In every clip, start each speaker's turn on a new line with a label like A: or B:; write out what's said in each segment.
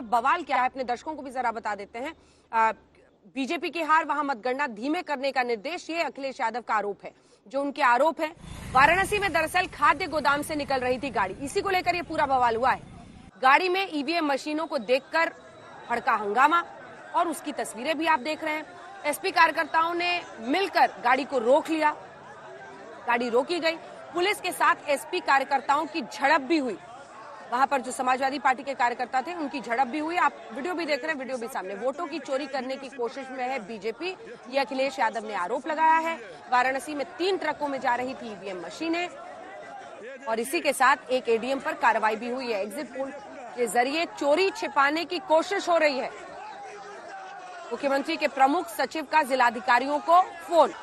A: बवाल क्या है अपने दर्शकों को भी जरा बता देते हैं। बीजेपी की हार, वहां मतगणना धीमे करने का निर्देश, ये अखिलेश यादव का आरोप है। जो उनके आरोप है, वाराणसी में दरअसल खाद्य गोदाम से निकल रही थी गाड़ी, इसी को लेकर ये पूरा बवाल हुआ है। गाड़ी में ईवीएम मशीनों को देखकर भड़का हंगामा, और उसकी तस्वीरें भी आप देख रहे हैं। एसपी कार्यकर्ताओं ने मिलकर गाड़ी को रोक लिया, गाड़ी रोकी गई। पुलिस के साथ एसपी कार्यकर्ताओं की झड़प भी हुई। वहां पर जो समाजवादी पार्टी के कार्यकर्ता थे उनकी झड़प भी हुई। आप वीडियो भी देख रहे हैं, वीडियो भी सामने। वोटों की चोरी करने की कोशिश में है बीजेपी, ये अखिलेश यादव ने आरोप लगाया है। वाराणसी में 3 ट्रकों में जा रही थी ईवीएम मशीनें, और इसी के साथ एक एडीएम पर कार्रवाई भी हुई है। एग्जिट पोल के जरिए चोरी छिपाने की कोशिश हो रही है। मुख्यमंत्री के प्रमुख सचिव का जिलाधिकारियों को फोन,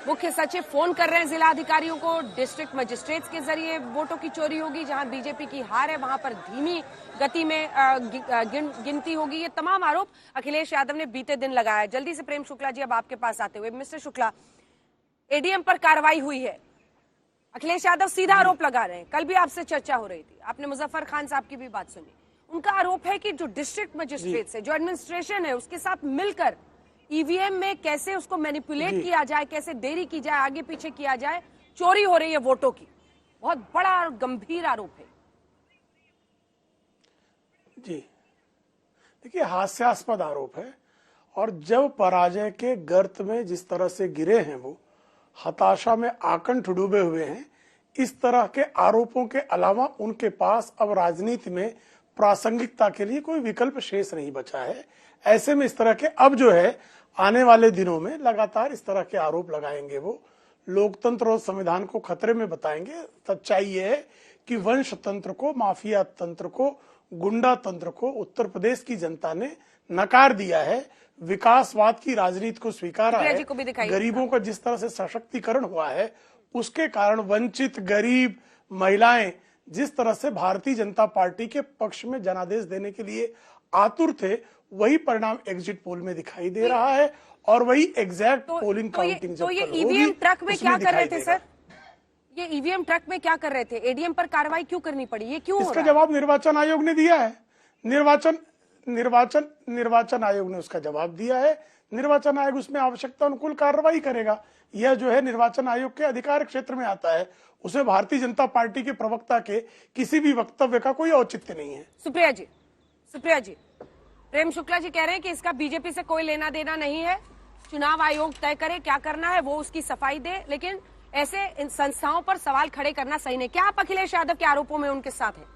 A: मुख्य सचिव फोन कर रहे हैं जिलाधिकारियों को। डिस्ट्रिक्ट मजिस्ट्रेट्स के जरिए वोटों की चोरी होगी। जहां बीजेपी की हार है वहां पर धीमी गति में गिनती होगी। ये तमाम आरोप अखिलेश यादव ने बीते दिन लगाया। जल्दी से प्रेम शुक्ला जी अब आपके पास आते हुए। मिस्टर शुक्ला, एडीएम पर कार्रवाई हुई है, अखिलेश यादव सीधा आरोप लगा रहे हैं। कल भी आपसे चर्चा हो रही थी, आपने मुजफ्फर खान साहब की भी बात सुनी। उनका आरोप है कि जो डिस्ट्रिक्ट मजिस्ट्रेट्स है, जो एडमिनिस्ट्रेशन है, उसके साथ मिलकर ईवीएम में कैसे उसको मैनिपुलेट किया जाए, कैसे देरी की जाए, आगे पीछे किया जाए, चोरी हो रही है वोटों की। बहुत बड़ा और गंभीर आरोप है।
B: जी देखिए, हास्यास्पद आरोप है, और जब पराजय के गर्त में जिस तरह से गिरे हैं, वो हताशा में आकंठ डूबे हुए हैं, इस तरह के आरोपों के अलावा उनके पास अब राजनीति में प्रासंगिकता के लिए कोई विकल्प शेष नहीं बचा है। ऐसे में इस तरह के अब जो है आने वाले दिनों में लगातार इस तरह के आरोप लगाएंगे। वो लोकतंत्र और संविधान को खतरे में बताएंगे। सच्चाई ये है कि वंश तंत्र को, माफिया तंत्र को, गुंडा तंत्र को उत्तर प्रदेश की जनता ने नकार दिया है। विकासवाद की राजनीति को स्वीकारा है। गरीबों का जिस तरह से सशक्तिकरण हुआ है, उसके कारण वंचित गरीब महिलाएं जिस तरह से भारतीय जनता पार्टी के पक्ष में जनादेश देने के लिए आतुर थे, वही परिणाम एग्जिट पोल में दिखाई दे रहा है। और वही एग्जैक्ट पोलिंग काउंटिंग
A: तो ये ईवीएम ट्रक में क्या कर रहे थे सर? ये ईवीएम ट्रक में क्या कर रहे थे? एडीएम पर कार्रवाई क्यों करनी पड़ी? ये क्यों?
B: इसका जवाब निर्वाचन आयोग ने दिया है। निर्वाचन आयोग ने उसका जवाब दिया है। निर्वाचन आयोग उसमें आवश्यकता अनुकूल कार्रवाई करेगा। यह जो है निर्वाचन आयोग के अधिकार क्षेत्र में आता है। उसे भारतीय जनता पार्टी के प्रवक्ता के किसी भी वक्तव्य का कोई औचित्य नहीं है।
A: सुप्रिया जी, प्रेम शुक्ला जी कह रहे हैं कि इसका बीजेपी से कोई लेना देना नहीं है। चुनाव आयोग तय करे क्या करना है, वो उसकी सफाई दे, लेकिन ऐसे इन संस्थाओं पर सवाल खड़े करना सही नहीं। क्या आप अखिलेश यादव के आरोपों में उनके साथ हैं?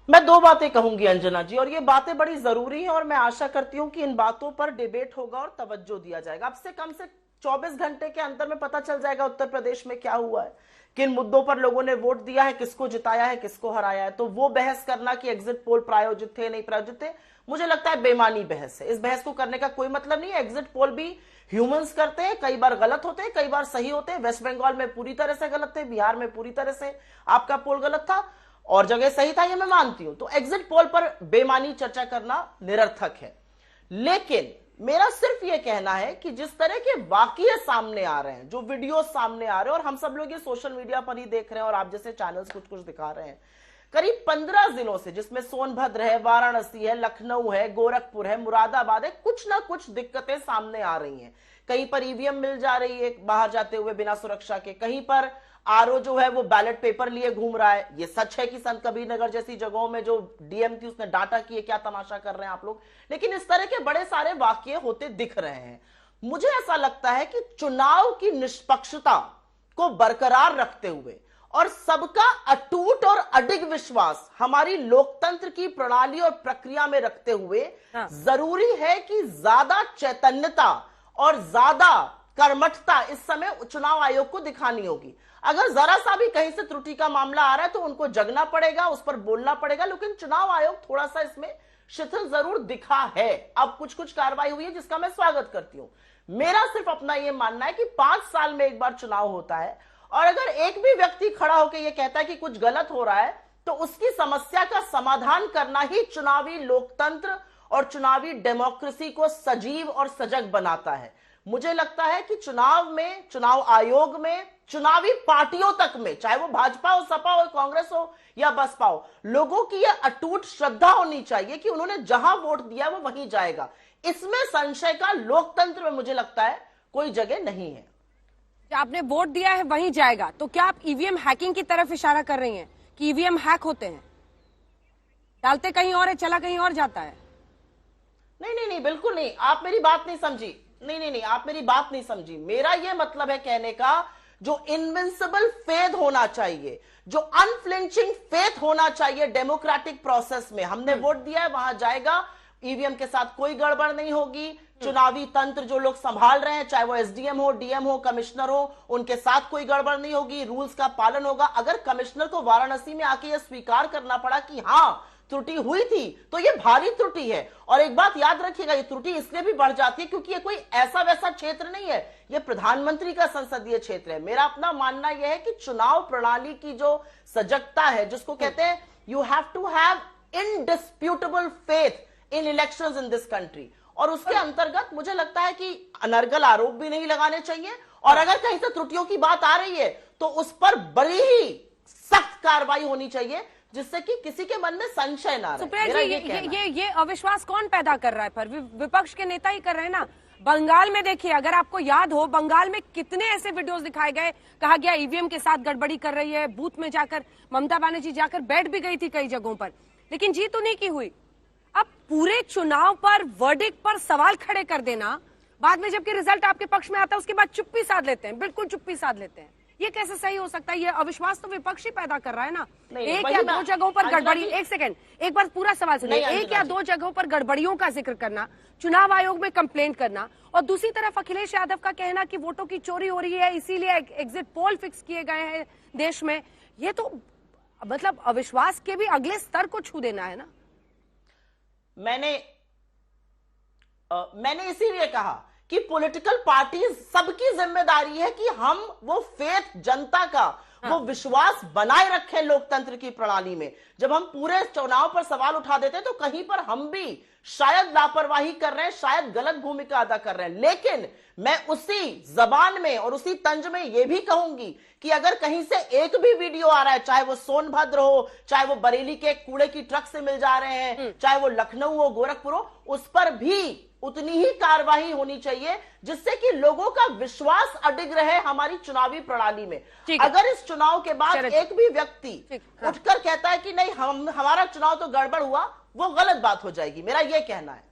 C: मैं 2 बातें कहूंगी अंजना जी, और ये बातें बड़ी जरूरी हैं, और मैं आशा करती हूं कि इन बातों पर डिबेट होगा और तवज्जो दिया जाएगा। अब से कम से 24 घंटे के अंदर में पता चल जाएगा उत्तर प्रदेश में क्या हुआ है, किन मुद्दों पर लोगों ने वोट दिया है, किसको जिताया है, किसको हराया है। तो वो बहस करना कि एग्जिट पोल प्रायोजित थे नहीं प्रायोजित थे, मुझे लगता है बेमानी बहस है। इस बहस को करने का कोई मतलब नहीं है। एग्जिट पोल भी ह्यूमंस करते हैं, कई बार गलत होते हैं, कई बार सही होते हैं। वेस्ट बंगाल में पूरी तरह से गलत थे, बिहार में पूरी तरह से आपका पोल गलत था, और जगह सही था, ये मैं मानती हूं। तो एग्जिट पोल पर बेमानी चर्चा करना निरर्थक है। लेकिन मेरा सिर्फ ये कहना है कि जिस तरह के वाकये सामने आ रहे हैं, जो वीडियो सामने आ रहे हैं, और हम सब लोग ये सोशल मीडिया पर ही देख रहे हैं, और आप जैसे चैनल्स कुछ कुछ दिखा रहे हैं, करीब 15 जिलों से, जिसमें सोनभद्र है, वाराणसी है, लखनऊ है, गोरखपुर है, मुरादाबाद है, कुछ ना कुछ दिक्कतें सामने आ रही हैं। कहीं पर ईवीएम मिल जा रही है बाहर जाते हुए बिना सुरक्षा के, कहीं पर आरओ जो है वो बैलेट पेपर लिए घूम रहा है। ये सच है कि संत कबीर नगर जैसी जगहों में जो डीएम थी उसने डाटा की है, क्या तमाशा कर रहे हैं आप लोग। लेकिन इस तरह के बड़े सारे वाकये होते दिख रहे हैं। मुझे ऐसा लगता है कि चुनाव की निष्पक्षता को बरकरार रखते हुए और सबका अटूट और अडिग विश्वास हमारी लोकतंत्र की प्रणाली और प्रक्रिया में रखते हुए जरूरी है कि ज्यादा चैतन्यता और ज्यादा कर्मठता इस समय चुनाव आयोग को दिखानी होगी। अगर जरा सा भी कहीं से त्रुटि का मामला आ रहा है तो उनको जगना पड़ेगा, उस पर बोलना पड़ेगा। लेकिन चुनाव आयोग थोड़ा सा इसमें शिथिल जरूर दिखा है। अब कुछ कुछ कार्रवाई हुई है जिसका मैं स्वागत करती हूं। मेरा सिर्फ अपना यह मानना है कि 5 साल में एक बार चुनाव होता है, और अगर एक भी व्यक्ति खड़ा होकर यह कहता है कि कुछ गलत हो रहा है, तो उसकी समस्या का समाधान करना ही चुनावी लोकतंत्र और चुनावी डेमोक्रेसी को सजीव और सजग बनाता है। मुझे लगता है कि चुनाव में, चुनाव आयोग में, चुनावी पार्टियों तक में, चाहे वो भाजपा हो, सपा हो, कांग्रेस हो या बसपा हो, लोगों की यह अटूट श्रद्धा होनी चाहिए कि उन्होंने जहां वोट दिया वो वहीं जाएगा। इसमें संशय का लोकतंत्र में मुझे लगता है कोई जगह नहीं है।
A: आपने वोट दिया है वहीं जाएगा, तो क्या आप ईवीएम हैकिंग की तरफ इशारा कर रही हैं कि ईवीएम हैक होते हैं, डालते कहीं और है, चला कहीं और जाता है?
C: नहीं, बिल्कुल नहीं। आप मेरी बात नहीं समझी। नहीं, आप मेरी बात नहीं समझी। मेरा यह मतलब है कहने का, जो इनविंसिबल फेथ होना चाहिए, जो अनफ्लिंचिंग फेथ होना चाहिए डेमोक्रेटिक प्रोसेस में, हमने वोट दिया है वहां जाएगा, ईवीएम के साथ कोई गड़बड़ नहीं होगी। चुनावी तंत्र जो लोग संभाल रहे हैं, चाहे वो एसडीएम हो, डीएम हो, कमिश्नर हो, उनके साथ कोई गड़बड़ नहीं होगी, रूल्स का पालन होगा। अगर कमिश्नर को वाराणसी में आके यह स्वीकार करना पड़ा कि हां त्रुटि हुई थी, तो यह भारी त्रुटि है। और एक बात याद रखिएगा, ये त्रुटि इसलिए भी बढ़ जाती है क्योंकि ये कोई ऐसा वैसा क्षेत्र नहीं है, ये प्रधानमंत्री का संसदीय क्षेत्र है। मेरा अपना मानना यह है कि चुनाव प्रणाली की जो सजगता है, जिसको कहते हैं you have to have indisputable faith in elections in this country, और उसके अंतर्गत मुझे लगता है कि अनर्गल आरोप भी नहीं लगाने चाहिए, और अगर कहीं से त्रुटियों की बात आ रही है तो उस पर बड़ी ही सख्त कार्रवाई होनी चाहिए, जिससे कि किसी के मन में संशय ना रहे।
A: सुप्रिया जी, ये अविश्वास कौन पैदा कर रहा है? पर विपक्ष के नेता ही कर रहे हैं ना। बंगाल में देखिए, अगर आपको याद हो, बंगाल में कितने ऐसे वीडियोस दिखाए गए, कहा गया ईवीएम के साथ गड़बड़ी कर रही है, बूथ में जाकर ममता बनर्जी जाकर बैठ भी गई थी कई जगहों पर, लेकिन जीत उन्हीं की हुई। अब पूरे चुनाव पर, वर्डिक्ट पर सवाल खड़े कर देना, बाद में जबकि रिजल्ट आपके पक्ष में आता है उसके बाद चुप्पी साध लेते हैं, बिल्कुल चुप्पी साध लेते हैं। ये कैसे सही हो सकता है? ये अविश्वास तो विपक्ष ही पैदा कर रहा है ना। एक या दो जगहों पर गड़बड़ी, एक सेकंड, एक बार पूरा सवाल सुनिए। एक या दो जगहों पर गड़बड़ियों का जिक्र करना, चुनाव आयोग में कंप्लेंट करना, और दूसरी तरफ अखिलेश यादव का कहना कि वोटों की चोरी हो रही है, इसीलिए एग्जिट पोल फिक्स किए गए हैं देश में। ये तो मतलब अविश्वास के भी अगले स्तर को छू देना है ना।
C: मैंने इसीलिए कहा कि पॉलिटिकल पार्टीज सबकी जिम्मेदारी है कि हम वो फेथ, जनता का वो विश्वास बनाए रखें लोकतंत्र की प्रणाली में। जब हम पूरे चुनाव पर सवाल उठा देते हैं तो कहीं पर हम भी शायद लापरवाही कर रहे हैं, शायद गलत भूमिका अदा कर रहे हैं। लेकिन मैं उसी जबान में और उसी तंज में यह भी कहूंगी कि अगर कहीं से एक भी वीडियो आ रहा है, चाहे वो सोनभद्र हो, चाहे वो बरेली के कूड़े की ट्रक से मिल जा रहे हैं, चाहे वो लखनऊ हो, गोरखपुर हो, उस पर भी उतनी ही कार्रवाई होनी चाहिए, जिससे कि लोगों का विश्वास अडिग रहे हमारी चुनावी प्रणाली में। अगर इस चुनाव के बाद एक भी व्यक्ति उठकर कहता है कि नहीं, हमारा चुनाव तो गड़बड़ हुआ, वो गलत बात हो जाएगी। मेरा यह कहना है।